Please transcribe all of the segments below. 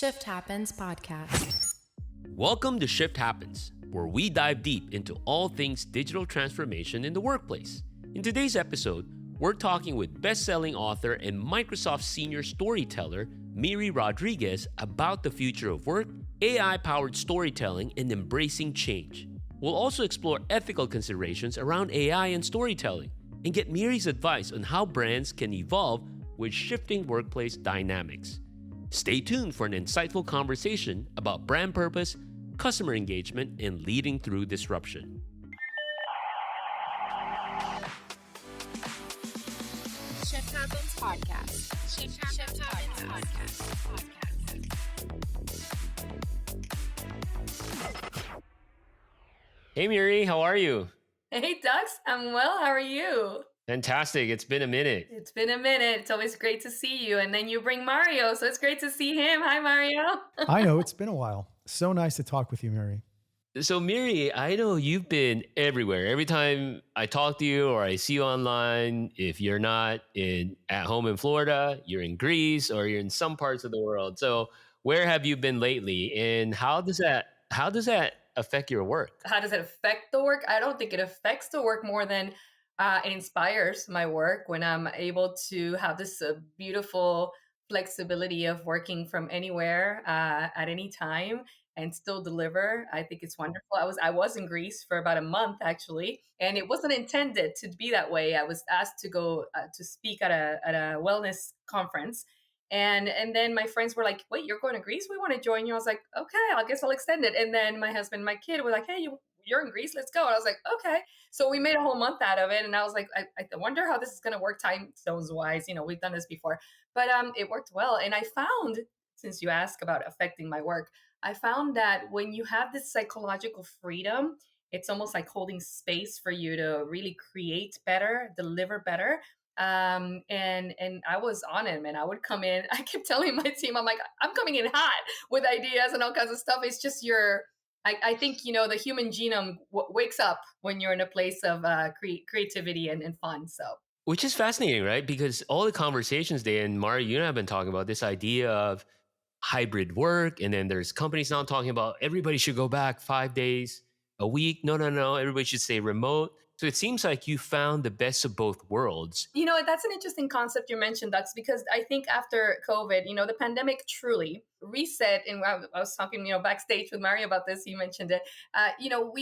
Shift Happens podcast. Welcome to Shift Happens, where we dive deep into all things digital transformation in the workplace. In today's episode, we're talking with best-selling author and Microsoft senior storyteller Miri Rodriguez about the future of work, AI-powered storytelling, and embracing change. We'll also explore ethical considerations around AI and storytelling and get Miri's advice on how brands can evolve with shifting workplace dynamics. Stay tuned for an insightful conversation about brand purpose, customer engagement, and leading through disruption. Shift Happens podcast. Shift Happens podcast. Hey Miri, how are you? Hey, Dux. I'm well. How are you? Fantastic. It's been a minute. It's been a minute. It's always great to see you. And then you bring Mario, so it's great to see him. Hi, Mario. I know, it's been a while. So nice to talk with you, Miri. So Miri, I know you've been everywhere. Every time I talk to you or I see you online, if you're not at home in Florida, you're in Greece or you're in some parts of the world. So where have you been lately, and how does that affect your work? How does it affect the work? I don't think it affects the work more than it inspires my work when I'm able to have this beautiful flexibility of working from anywhere at any time and still deliver. I think it's wonderful. I was in Greece for about a month actually, and it wasn't intended to be that way. I was asked to go to speak at a wellness conference. And then my friends were like, wait, you're going to Greece? We want to join you. I was like, okay, I guess I'll extend it. And then my husband, my kid were like, hey, you're in Greece, let's go. And I was like, okay. So we made a whole month out of it. And I was like, I wonder how this is going to work time zones wise. You know, we've done this before, but it worked well. And I found, since you asked about affecting my work, I found that when you have this psychological freedom, it's almost like holding space for you to really create better, deliver better. And I was on it, man. I would come in. I kept telling my team, I'm like, I'm coming in hot with ideas and all kinds of stuff. It's just I think, you know, the human genome wakes up when you're in a place of creativity and fun. So, Which is fascinating, right? Because all the conversations there, and Mario, you and I have been talking about this idea of hybrid work. And then there's companies now talking about everybody should go back 5 days a week. No. Everybody should stay remote. So it seems like you found the best of both worlds. You know, that's an interesting concept you mentioned, Dux, because I think after COVID, you know, the pandemic truly reset. And I was talking, you know, backstage with Mario about this. You mentioned it. You know,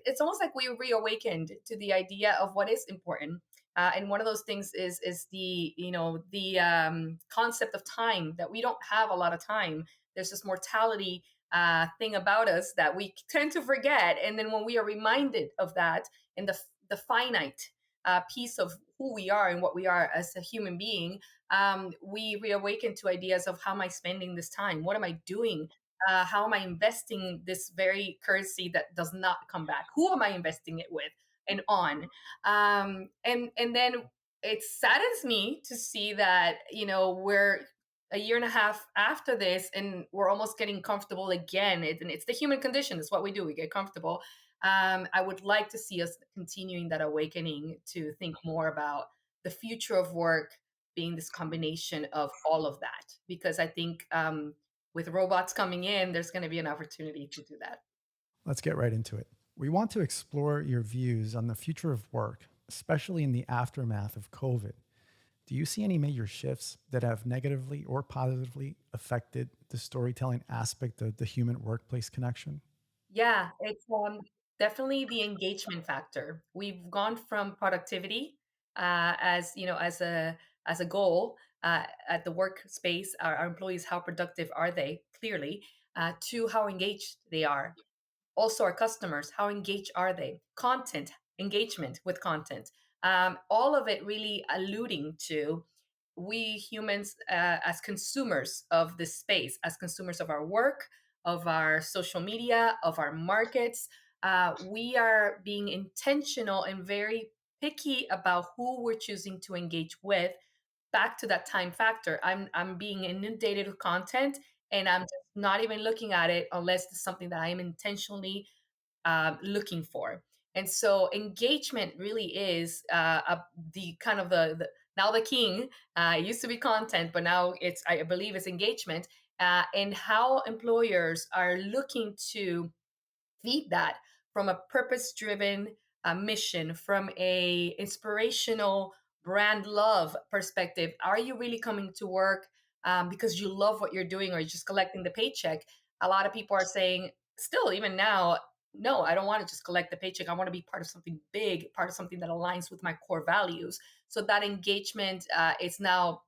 it's almost like we reawakened to the idea of what is important. And one of those things is the concept of time, that we don't have a lot of time. There's this mortality thing about us that we tend to forget. And then when we are reminded of that and the finite piece of who we are and what we are as a human being, we reawaken to ideas of, how am I spending this time? What am I doing? How am I investing this very currency that does not come back? Who am I investing it with and on? And then it saddens me to see that, you know, we're a year and a half after this and we're almost getting comfortable again. It's the human condition. It's what we do. We get comfortable. I would like to see us continuing that awakening to think more about the future of work being this combination of all of that. Because I think with robots coming in, there's going to be an opportunity to do that. Let's get right into it. We want to explore your views on the future of work, especially in the aftermath of COVID. Do you see any major shifts that have negatively or positively affected the storytelling aspect of the human workplace connection? Yeah, it's definitely the engagement factor. We've gone from productivity as a goal at the workspace. Our employees, how productive are they? Clearly, to how engaged they are. Also, our customers, how engaged are they? Content, engagement with content. All of it really alluding to we humans as consumers of this space, as consumers of our work, of our social media, of our markets. We are being intentional and very picky about who we're choosing to engage with. Back to that time factor, I'm being inundated with content, and I'm just not even looking at it unless it's something that I am intentionally looking for. And so engagement really is the kind of the now the king. It used to be content, but now I believe it's engagement. and how employers are looking to feed that from a purpose-driven mission, from a inspirational brand love perspective. Are you really coming to work because you love what you're doing, or you're just collecting the paycheck? A lot of people are saying, still, even now, no, I don't want to just collect the paycheck. I want to be part of something big, part of something that aligns with my core values. So that engagement is now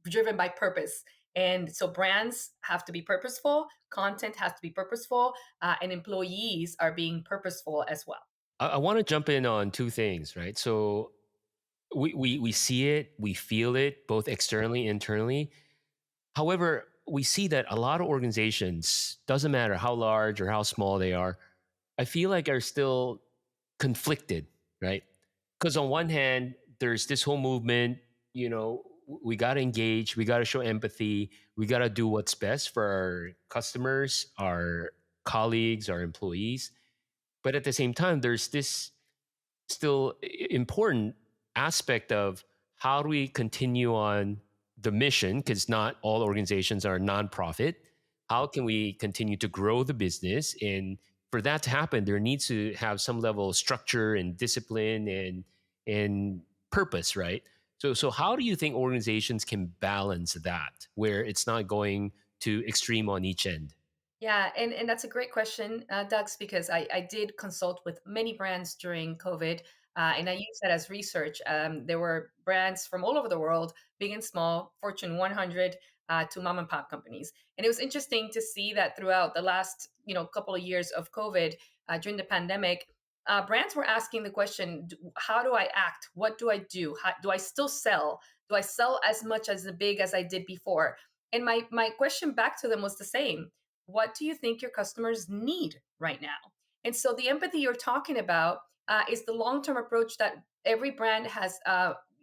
driven by purpose. And so brands have to be purposeful, content has to be purposeful, and employees are being purposeful as well. I want to jump in on two things, right? So we see it, we feel it, both externally, internally. However, we see that a lot of organizations, doesn't matter how large or how small they are, I feel like are still conflicted, right? Because on one hand, there's this whole movement, we got to engage, we got to show empathy, we got to do what's best for our customers, our colleagues, our employees. But at the same time, there's this still important aspect of how do we continue on the mission, because not all organizations are nonprofit. How can we continue to grow the business? And for that to happen, there needs to have some level of structure and discipline and purpose, right? So how do you think organizations can balance that where it's not going to extreme on each end? Yeah, and that's a great question, Doug's, because I did consult with many brands during COVID, and I used that as research. There were brands from all over the world, big and small, Fortune 100 to mom and pop companies. And it was interesting to see that throughout the last couple of years of COVID, during the pandemic, brands were asking the question, how do I act? What do I do? How, do I still sell? Do I sell as much as big as I did before? And my question back to them was the same. What do you think your customers need right now? And so the empathy you're talking about is the long-term approach that every brand has,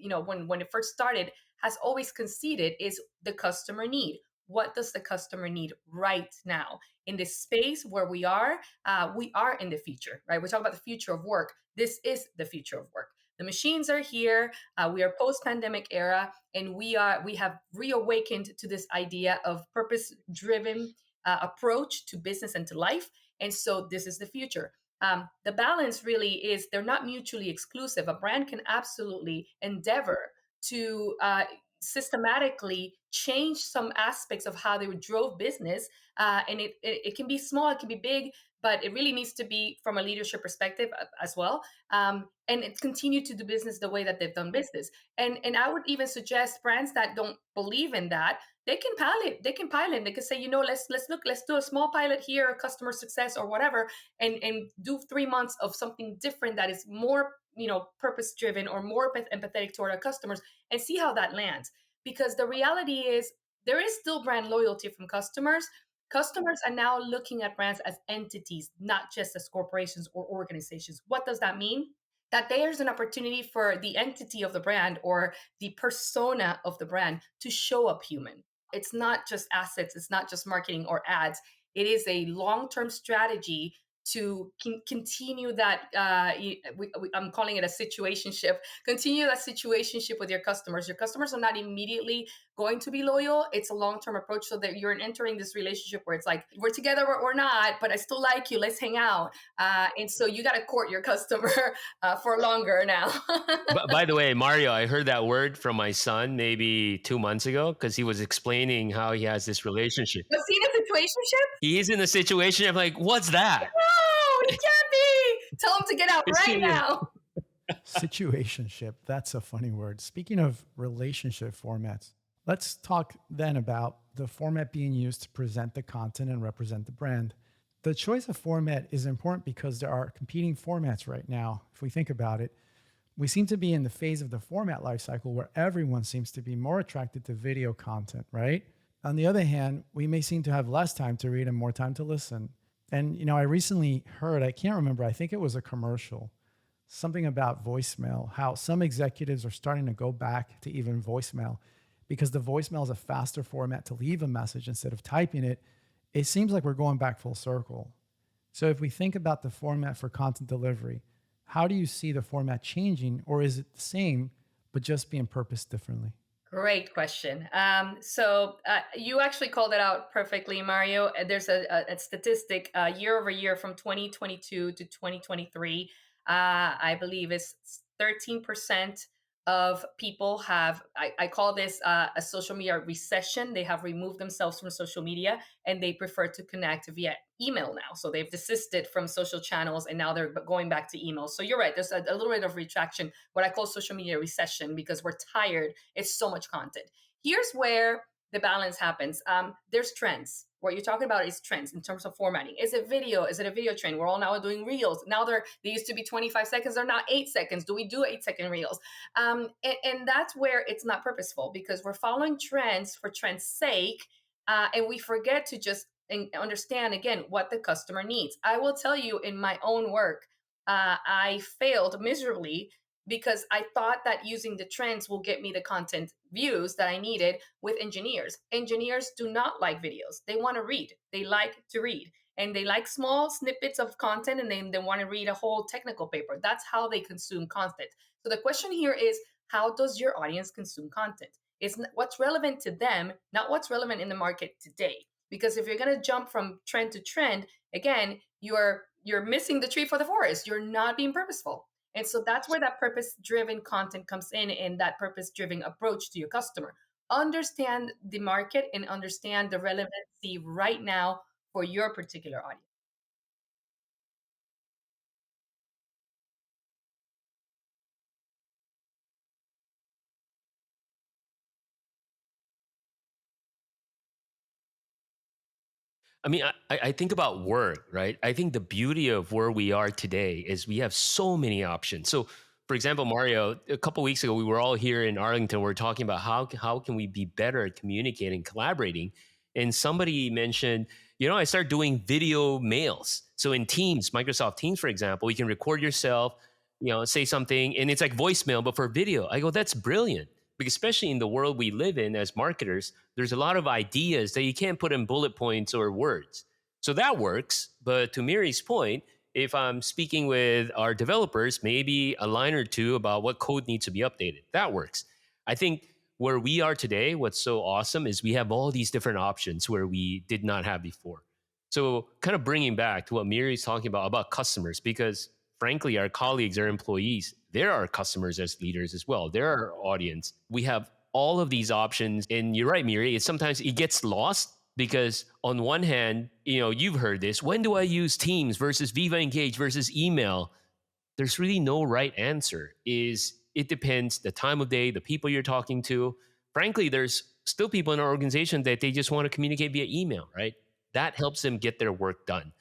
when it first started, has always conceded is the customer need. What does the customer need right now? In this space where we are in the future, right? We're talking about the future of work. This is the future of work. The machines are here. We are post-pandemic era, and we have reawakened to this idea of purpose-driven approach to business and to life. And so this is the future. The balance really is they're not mutually exclusive. A brand can absolutely endeavor to systematically change some aspects of how they drove business. And it can be small, it can be big, but it really needs to be from a leadership perspective as well. And it continue to do business the way that they've done business. And I would even suggest brands that don't believe in that, they can pilot. They can pilot. They can say, let's do a small pilot here, customer success or whatever, and do 3 months of something different that is more, purpose driven or more empathetic toward our customers, and see how that lands. Because the reality is there is still brand loyalty from customers. Customers are now looking at brands as entities, not just as corporations or organizations. What does that mean? That there's an opportunity for the entity of the brand or the persona of the brand to show up human. It's not just assets, it's not just marketing or ads. It is a long-term strategy to continue that. I'm calling it a situationship. Continue that situationship with your customers. Your customers are not immediately going to be loyal. It's a long-term approach, so that you're entering this relationship where it's like, we're together or not, but I still like you. Let's hang out. And so you got to court your customer for longer now. But by the way, Mario, I heard that word from my son maybe 2 months ago because he was explaining how he has this relationship. Was he in a situationship? He's in a situation. I'm like, what's that? No, he can't be. Tell him to get out right now. Situationship. That's a funny word. Speaking of relationship formats, let's talk then about the format being used to present the content and represent the brand. The choice of format is important because there are competing formats right now. If we think about it, we seem to be in the phase of the format lifecycle where everyone seems to be more attracted to video content, right? On the other hand, we may seem to have less time to read and more time to listen. And, I recently heard, I can't remember, I think it was a commercial, something about voicemail, how some executives are starting to go back to even voicemail because the voicemail is a faster format to leave a message instead of typing it. It seems like we're going back full circle. So if we think about the format for content delivery, how do you see the format changing, or is it the same, but just being purposed differently? Great question. So you actually called it out perfectly, Mario. There's a statistic year over year from 2022 to 2023. I believe is 13% of people have, I call this a social media recession. They have removed themselves from social media and they prefer to connect via email now. So they've desisted from social channels and now they're going back to email. So you're right. There's a little bit of retraction, what I call social media recession, because we're tired. It's so much content. Here's where the balance happens. There's trends. What you're talking about is trends in terms of formatting. Is it video? Is it a video trend? We're all now doing reels. Now they used to be 25 seconds. They're now 8 seconds. Do we do 8 second reels? And that's where it's not purposeful because we're following trends for trend's sake. And we forget to just understand again what the customer needs. I will tell you in my own work, I failed miserably because I thought that using the trends will get me the content views that I needed with engineers. Engineers do not like videos. They want to read. They like to read. And they like small snippets of content and they want to read a whole technical paper. That's how they consume content. So the question here is, how does your audience consume content? It's what's relevant to them, not what's relevant in the market today. Because if you're going to jump from trend to trend, again, you're missing the tree for the forest. You're not being purposeful. And so that's where that purpose-driven content comes in and that purpose-driven approach to your customer. Understand the market and understand the relevancy right now for your particular audience. I mean, I think about work, right? I think the beauty of where we are today is we have so many options. So, for example, Mario, a couple weeks ago, we were all here in Arlington. We are talking about how can we be better at communicating, collaborating, and somebody mentioned, I started doing video mails. So in Teams, Microsoft Teams, for example, you can record yourself, say something, and it's like voicemail, but for video. I go, that's brilliant. Because especially in the world we live in as marketers, there's a lot of ideas that you can't put in bullet points or words. So that works. But to Miri's point, if I'm speaking with our developers, maybe a line or two about what code needs to be updated, that works. I think where we are today, what's so awesome is we have all these different options where we did not have before. So kind of bringing back to what Miri's talking about customers, because frankly, our colleagues, our employees, they're our customers as leaders as well. They're our audience. We have all of these options. And you're right, Miri, sometimes it gets lost because on one hand, you've heard this, when do I use Teams versus Viva Engage versus email? There's really no right answer. It depends the time of day, the people you're talking to. Frankly, there's still people in our organization that they just want to communicate via email, right? That helps them get their work done.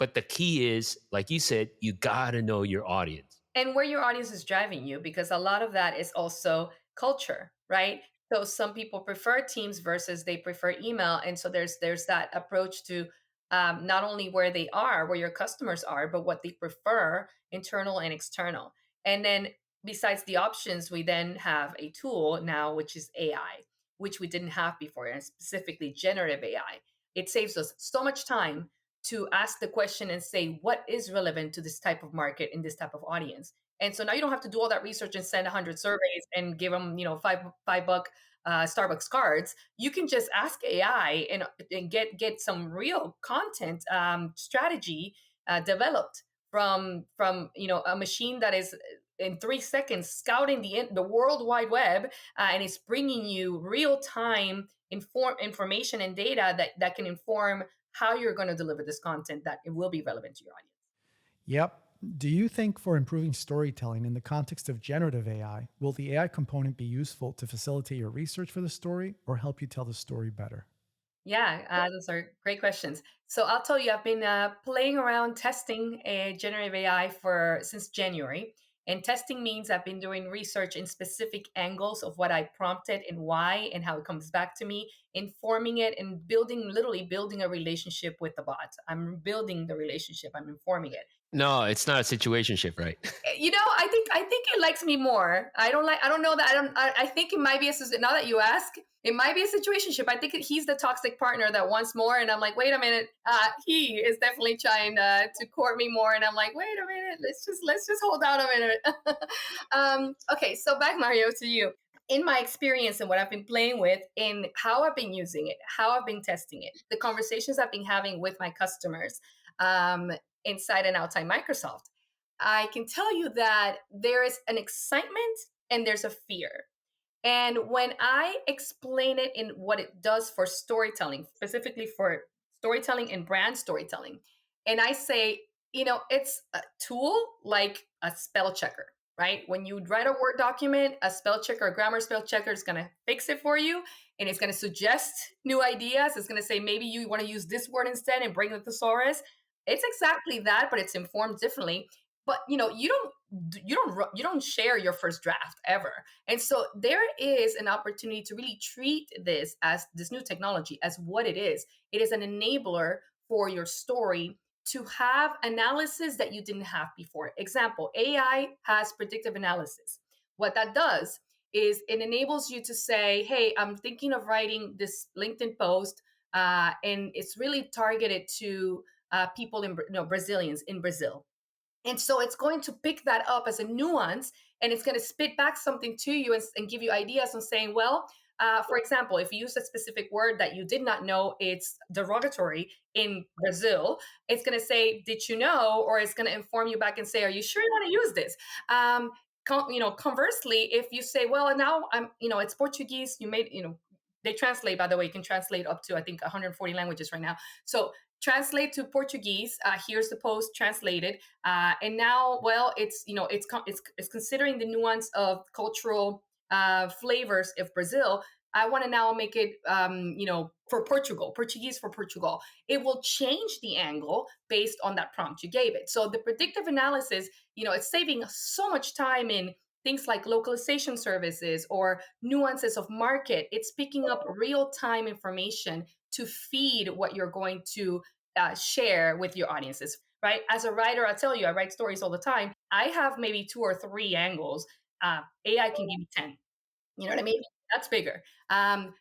But the key is, like you said, you got to know your audience. And where your audience is driving you, because a lot of that is also culture, right? So some people prefer Teams versus they prefer email. And so there's that approach to not only where they are, where your customers are, but what they prefer, internal and external. And then besides the options, we then have a tool now, which is AI, which we didn't have before, and specifically generative AI. It saves us so much time to ask the question and say what is relevant to this type of market in this type of audience. And so now you don't have to do all that research and send 100 surveys and give them, $5 Starbucks cards. You can just ask AI and get some real content strategy developed from a machine that is in 3 seconds scouting the World Wide Web and it's bringing you real time information and data that can inform how you're going to deliver this content that it will be relevant to your audience. Yep. Do you think for improving storytelling in the context of generative AI, will the AI component be useful to facilitate your research for the story or help you tell the story better? Yeah, those are great questions. So I'll tell you, I've been playing around testing a generative AI since January. And testing means I've been doing research in specific angles of what I prompted and why and how it comes back to me, informing it and literally building a relationship with the bot. I'm building the relationship. I'm informing it. No, it's not a situationship, right? I think it likes me more. I don't know that. I think it might be now that you ask, it might be a situationship. I think he's the toxic partner that wants more, and I'm like, wait a minute. He is definitely trying to court me more, and I'm like, wait a minute. Let's just hold out a minute. Okay, so back, Mario, to you. in my experience and what I've been playing with, in how I've been using it, how I've been testing it, the conversations I've been having with my customers um, inside and outside Microsoft, I can tell you that there is an excitement and there's a fear. And when I explain it in what it does for storytelling, specifically for storytelling and brand storytelling, and I say, it's a tool like a spell checker, right? When you write a Word document, a spell checker, a grammar spell checker is going to fix it for you, and it's going to suggest new ideas. It's going to say, maybe you want to use this word instead and bring the thesaurus. It's exactly that, but it's informed differently. But you don't share your first draft ever. And so there is an opportunity to really treat this, as this new technology, as what it is. It is an enabler for your story to have analysis that you didn't have before. Example, AI has predictive analysis. What that does is it enables you to say, hey, I'm thinking of writing this LinkedIn post, and it's really targeted to people Brazilians in Brazil. And so it's going to pick that up as a nuance, and it's going to spit back something to you and give you ideas on saying, well, for example, if you use a specific word that you did not know it's derogatory in Brazil, it's going to say, did you know? Or it's going to inform you back and say, are you sure you want to use this? Conversely, if you say, well, now it's Portuguese, they translate, by the way, you can translate up to, I think, 140 languages right now. So translate to Portuguese. Here's the post translated, and now, well, it's considering the nuance of cultural flavors of Brazil. I want to now make it, for Portugal, Portuguese for Portugal. It will change the angle based on that prompt you gave it. So the predictive analysis, it's saving so much time in things like localization services or nuances of market. It's picking up real-time information to feed what you're going to share with your audiences, right? As a writer, I tell you, I write stories all the time. I have maybe 2 or 3 angles. AI can give you 10. You know what I mean? That's bigger.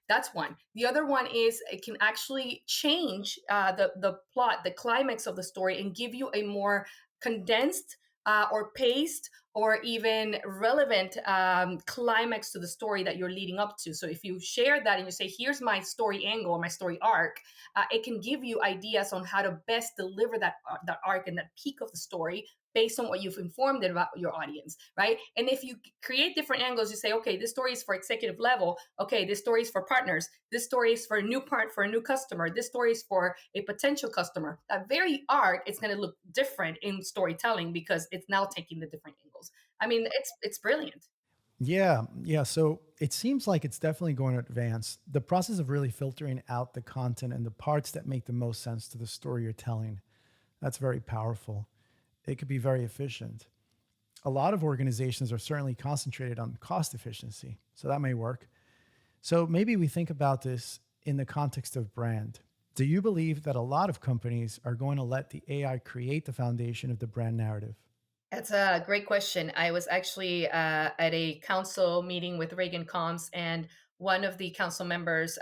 That's one. The other one is it can actually change the plot, the climax of the story, and give you a more condensed or paced or even relevant climax to the story that you're leading up to. So if you share that and you say, here's my story angle or my story arc, it can give you ideas on how to best deliver that arc and that peak of the story based on what you've informed it about your audience, right? And if you create different angles, you say, okay, this story is for executive level. Okay, this story is for partners. This story is for a new part for a new customer. This story is for a potential customer. That very arc is going to look different in storytelling because it's now taking the different angles. I mean, it's brilliant. Yeah, yeah. So it seems like it's definitely going to advance. The process of really filtering out the content and the parts that make the most sense to the story you're telling, that's very powerful. It could be very efficient. A lot of organizations are certainly concentrated on cost efficiency, so that may work. So maybe we think about this in the context of brand. Do you believe that a lot of companies are going to let the AI create the foundation of the brand narrative? That's a great question. I was actually at a council meeting with Reagan Comms, and one of the council members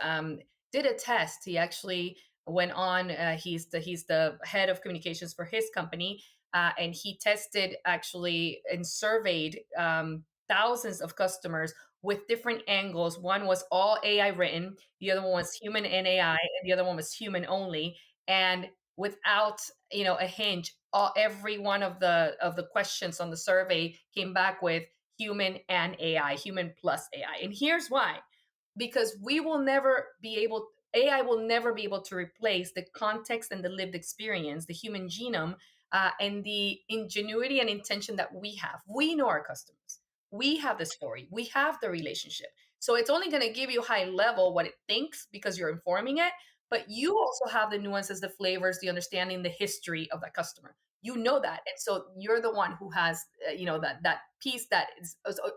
did a test. He actually went on. He's the head of communications for his company, and he tested actually and surveyed thousands of customers with different angles. One was all AI written, the other one was human and AI, and the other one was human only. And without a hinge, every one of the questions on the survey came back with human and AI, human plus AI. And here's why: because AI will never be able to replace the context and the lived experience, the human genome, and the ingenuity and intention that we have. We know our customers. We have the story. We have the relationship. So it's only going to give you high level what it thinks because you're informing it, but you also have the nuances, the flavors, the understanding, the history of that customer. You know that, and so you're the one who has, that piece that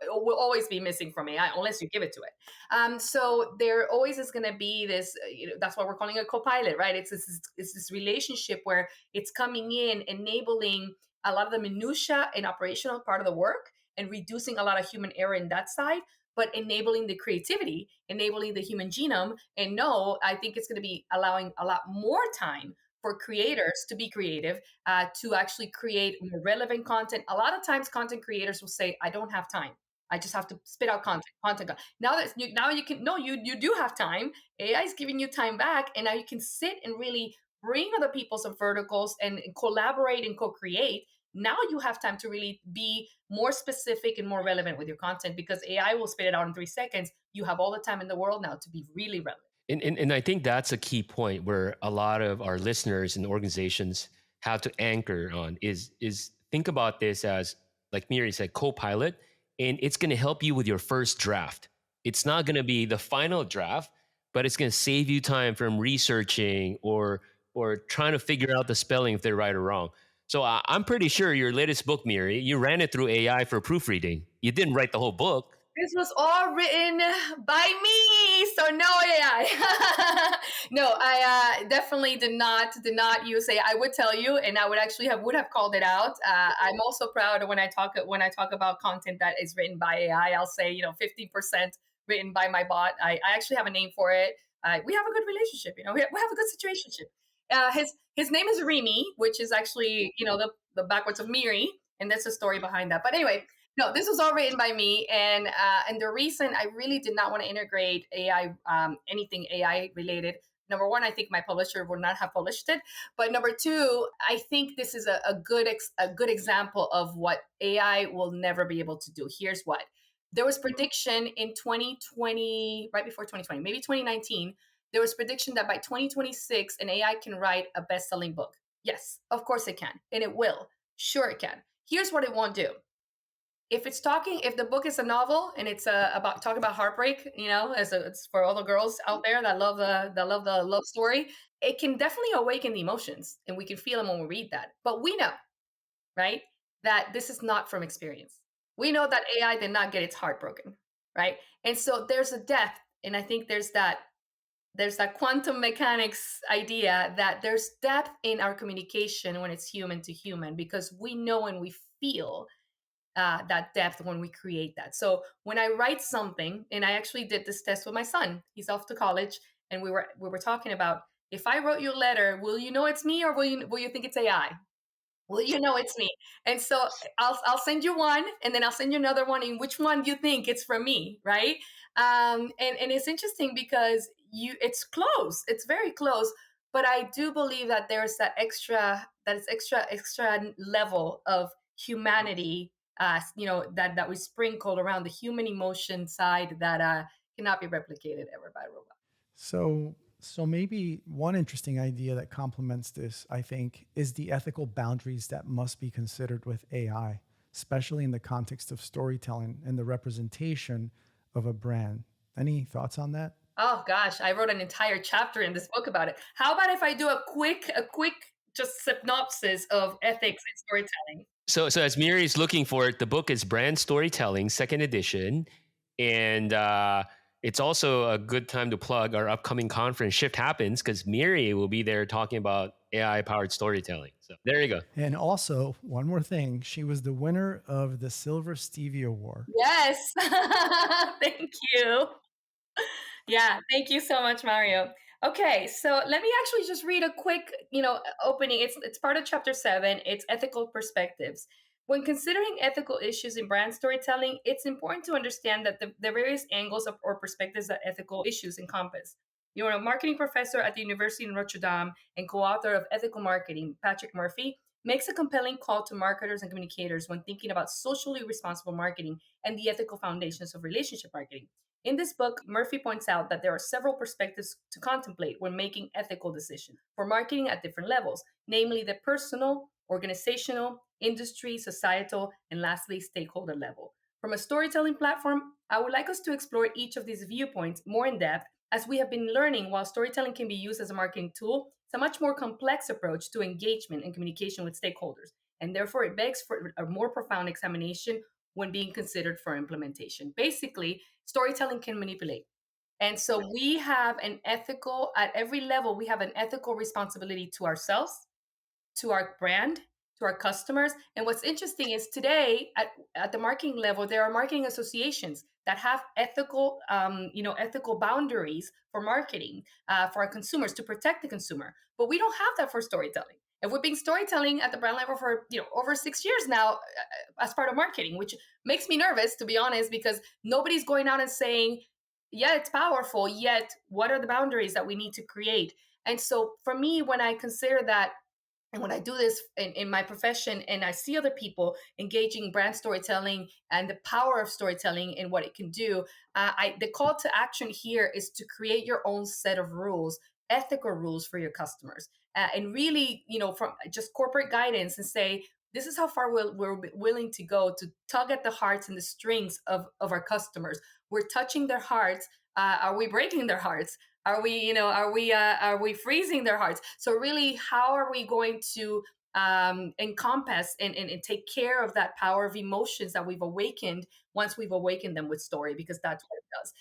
will always be missing from AI unless you give it to it. So there always is going to be this. That's why we're calling it co-pilot, right? It's this relationship where it's coming in, enabling a lot of the minutia and operational part of the work, and reducing a lot of human error in that side, but enabling the creativity, enabling the human genome. And no, I think it's going to be allowing a lot more time for creators to be creative, to actually create more relevant content. A lot of times content creators will say, I don't have time. I just have to spit out content. Now that now you can, no, you do have time. AI is giving you time back, and now you can sit and really bring other people's verticals and collaborate and co-create. Now you have time to really be more specific and more relevant with your content, because AI will spit it out in 3 seconds. You have all the time in the world now to be really relevant. And I think that's a key point where a lot of our listeners and organizations have to anchor on is think about this as, like Miri said, co-pilot, and it's going to help you with your first draft. It's not going to be the final draft, but it's going to save you time from researching or trying to figure out the spelling if they're right or wrong. So I'm pretty sure your latest book, Miri, you ran it through AI for proofreading. You didn't write the whole book. This was all written by me, so no AI. No, I definitely did not use AI. I would tell you, and I would actually would have called it out. I'm also proud when I talk about content that is written by AI. I'll say 50% written by my bot. I actually have a name for it. We have a good relationship. We have a good situationship. His name is Remy, which is actually the backwards of Miri, and that's the story behind that. But anyway. No, this was all written by me, and the reason I really did not want to integrate AI, anything AI related. Number one, I think my publisher would not have published it. But number two, I think this is a good example of what AI will never be able to do. Here's what: there was prediction in 2020, right before 2020, maybe 2019. There was prediction that by 2026, an AI can write a best-selling book. Yes, of course it can, and it will. Sure, it can. Here's what it won't do. If the book is a novel and it's talking about heartbreak, it's for all the girls out there that love the love story, it can definitely awaken the emotions, and we can feel them when we read that. But we know, right, that this is not from experience. We know that AI did not get its heart broken, right? And so there's a depth, and I think there's that quantum mechanics idea that there's depth in our communication when it's human to human, because we know and we feel that depth when we create that. So when I write something, and I actually did this test with my son, he's off to college, and we were talking about, if I wrote you a letter, will you know it's me, or will you think it's AI? Will you know it's me? And so I'll send you one, and then I'll send you another one, and which one do you think it's from me, right? And it's interesting because it's close, it's very close, but I do believe that there's that extra level of humanity, that we sprinkled around the human emotion side that cannot be replicated ever by a robot. So maybe one interesting idea that complements this, I think, is the ethical boundaries that must be considered with AI, especially in the context of storytelling and the representation of a brand. Any thoughts on that? Oh gosh, I wrote an entire chapter in this book about it. How about if I do a quick just synopsis of ethics in storytelling? So as Miri is looking for it, the book is Brand Storytelling, second edition. And it's also a good time to plug our upcoming conference, Shift Happens, because Miri will be there talking about AI-powered storytelling. So there you go. And also, one more thing, she was the winner of the Silver Stevie Award. Yes. Thank you. Yeah, thank you so much, Mario. Okay, so let me actually just read a quick, opening. It's part of chapter 7. It's ethical perspectives. When considering ethical issues in brand storytelling, it's important to understand that the various angles or perspectives that ethical issues encompass. A marketing professor at the University of Notre Dame and co-author of Ethical Marketing, Patrick Murphy, makes a compelling call to marketers and communicators when thinking about socially responsible marketing and the ethical foundations of relationship marketing. In this book, Murphy points out that there are several perspectives to contemplate when making ethical decisions for marketing at different levels, namely the personal, organizational, industry, societal, and lastly, stakeholder level. From a storytelling platform, I would like us to explore each of these viewpoints more in depth, as we have been learning while storytelling can be used as a marketing tool, it's a much more complex approach to engagement and communication with stakeholders, and therefore it begs for a more profound examination when being considered for implementation. Basically, storytelling can manipulate. And so we have at every level, we have an ethical responsibility to ourselves, to our brand, to our customers. And what's interesting is today at the marketing level, there are marketing associations that have ethical boundaries for marketing for our consumers to protect the consumer. But we don't have that for storytelling. And we've been storytelling at the brand level for over 6 years now as part of marketing, which makes me nervous, to be honest, because nobody's going out and saying, yeah, it's powerful, yet what are the boundaries that we need to create? And so for me, when I consider that, and when I do this in my profession and I see other people engaging brand storytelling and the power of storytelling and what it can do, the call to action here is to create your own set of rules, ethical rules for your customers. And really, from just corporate guidance and say, this is how far we're willing to go to tug at the hearts and the strings of our customers. We're touching their hearts. Are we breaking their hearts? Are we freezing their hearts? So really, how are we going to encompass and take care of that power of emotions that we've awakened once we've awakened them with story, because that's what it does.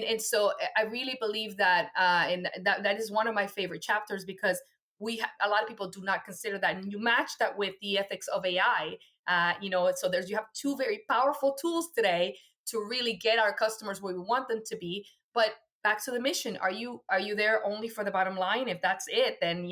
And so I really believe that, and that is one of my favorite chapters, because a lot of people do not consider that, and you match that with the ethics of AI. So you have two very powerful tools today to really get our customers where we want them to be, but back to the mission. Are you there only for the bottom line? If that's it, then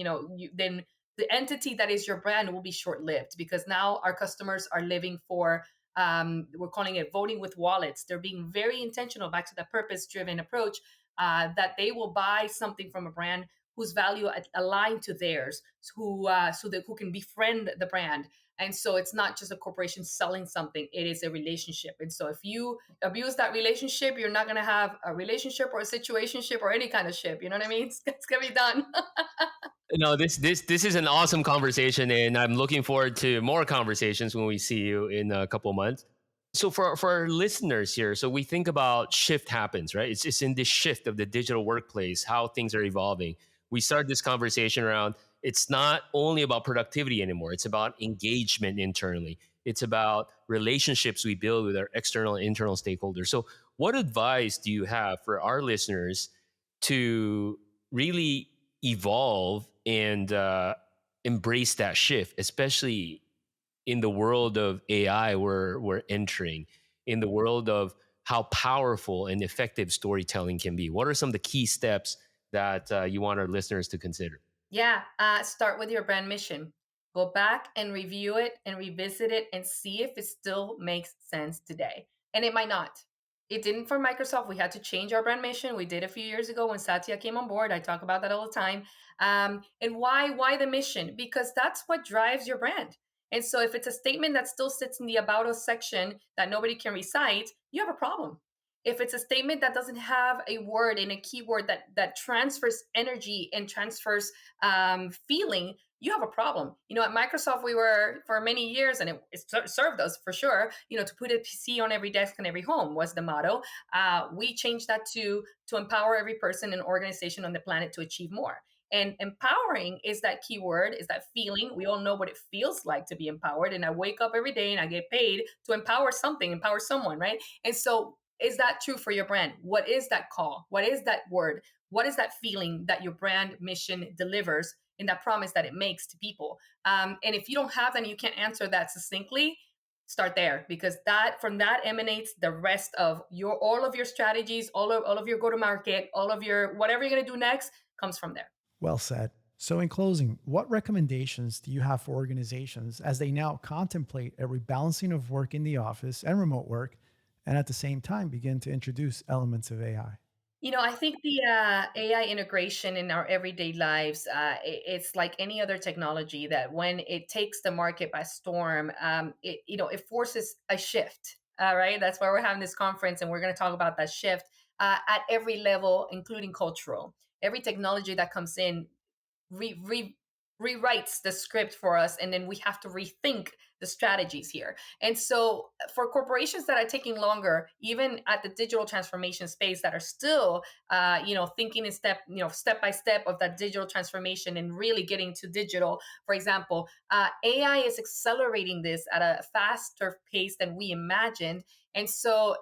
then the entity that is your brand will be short-lived, because now our customers are living for we're calling it voting with wallets. They're being very intentional, back to the purpose-driven approach, that they will buy something from a brand whose value aligned to theirs, who can befriend the brand. And so it's not just a corporation selling something, it is a relationship. And so if you abuse that relationship, you're not going to have a relationship or a situationship or any kind of ship. You know what I mean? It's going to be done. No, this is an awesome conversation, and I'm looking forward to more conversations when we see you in a couple of months. So for our listeners here, so we think about shift happens, right? It's in this shift of the digital workplace, how things are evolving. We started this conversation around, it's not only about productivity anymore. It's about engagement internally. It's about relationships we build with our external and internal stakeholders. So what advice do you have for our listeners to really evolve and embrace that shift, especially in the world of AI we're entering, in the world of how powerful and effective storytelling can be? What are some of the key steps that you want our listeners to consider? Yeah, start with your brand mission. Go back and review it and revisit it and see if it still makes sense today. And it might not. It didn't for Microsoft. We had to change our brand mission. We did a few years ago when Satya came on board. I talk about that all the time. And why the mission? Because that's what drives your brand. And so if it's a statement that still sits in the About Us section that nobody can recite, you have a problem. If it's a statement that doesn't have a word and a keyword that transfers energy and transfers feeling, you have a problem. At Microsoft, we were for many years, and it served us for sure. To put a PC on every desk and every home was the motto. We changed that to empower every person and organization on the planet to achieve more. And empowering is that keyword, is that feeling. We all know what it feels like to be empowered. And I wake up every day and I get paid to empower something, empower someone, right? And so, is that true for your brand? What is that call? What is that word? What is that feeling that your brand mission delivers in that promise that it makes to people? And if you don't have that and you can't answer that succinctly, start there, because from that emanates the rest of all of your strategies, all of your go-to-market, all of your whatever you're going to do next comes from there. Well said. So in closing, what recommendations do you have for organizations as they now contemplate a rebalancing of work in the office and remote work, and at the same time begin to introduce elements of AI? I think the AI integration in our everyday lives, it's like any other technology that when it takes the market by storm, it forces a shift. All right, that's why we're having this conference, and we're going to talk about that shift at every level, including cultural. Every technology that comes in rewrites the script for us, and then we have to rethink the strategies here. And so for corporations that are taking longer, even at the digital transformation space, that are still thinking in step by step of that digital transformation and really getting to digital, for example, AI is accelerating this at a faster pace than we imagined. And so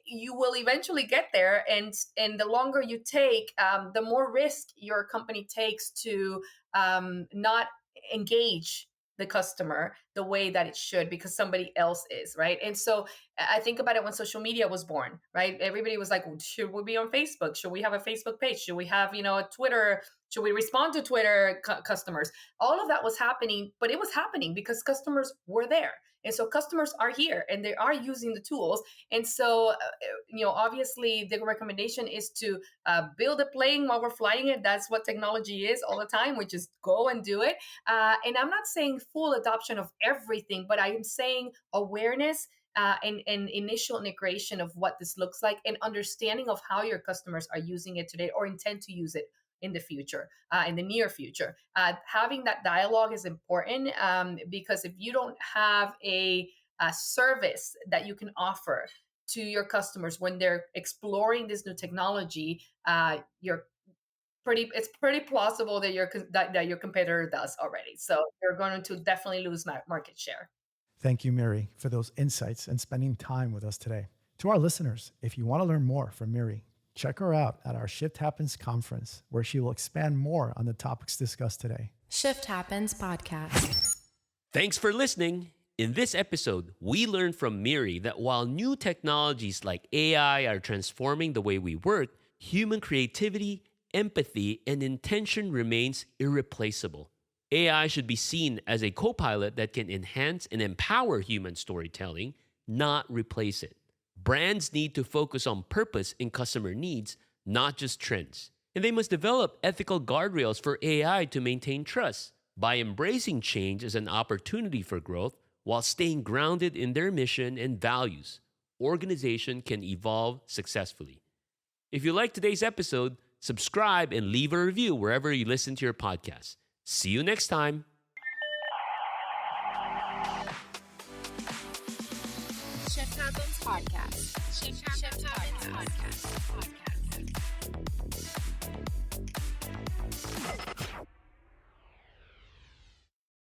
you will eventually get there, and the longer you take, the more risk your company takes to not engage the customer the way that it should because somebody else is, right? And so I think about it when social media was born, right? Everybody was like, should we be on Facebook? Should we have a Facebook page? Should we have, a Twitter? Should we respond to Twitter customers? All of that was happening, but it was happening because customers were there. And so customers are here and they are using the tools. And so, obviously the recommendation is to build a plane while we're flying it. That's what technology is all the time. We just go and do it. And I'm not saying full adoption of everything, but I am saying awareness and initial integration of what this looks like and understanding of how your customers are using it today or intend to use it in the future, in the near future. Having that dialogue is important because if you don't have a service that you can offer to your customers when they're exploring this new technology, it's pretty plausible that your competitor does already. So you're going to definitely lose market share. Thank you, Miri, for those insights and spending time with us today. To our listeners, if you want to learn more from Miri, check her out at our Shift Happens conference, where she will expand more on the topics discussed today. Shift Happens Podcast. Thanks for listening. In this episode, we learned from Miri that while new technologies like AI are transforming the way we work, human creativity, empathy, and intention remains irreplaceable. AI should be seen as a co-pilot that can enhance and empower human storytelling, not replace it. Brands need to focus on purpose and customer needs, not just trends. And they must develop ethical guardrails for AI to maintain trust. By embracing change as an opportunity for growth while staying grounded in their mission and values, organization can evolve successfully. If you like today's episode, subscribe and leave a review wherever you listen to your podcast. See you next time. Shift Happens Podcast. Shift Happens Podcast.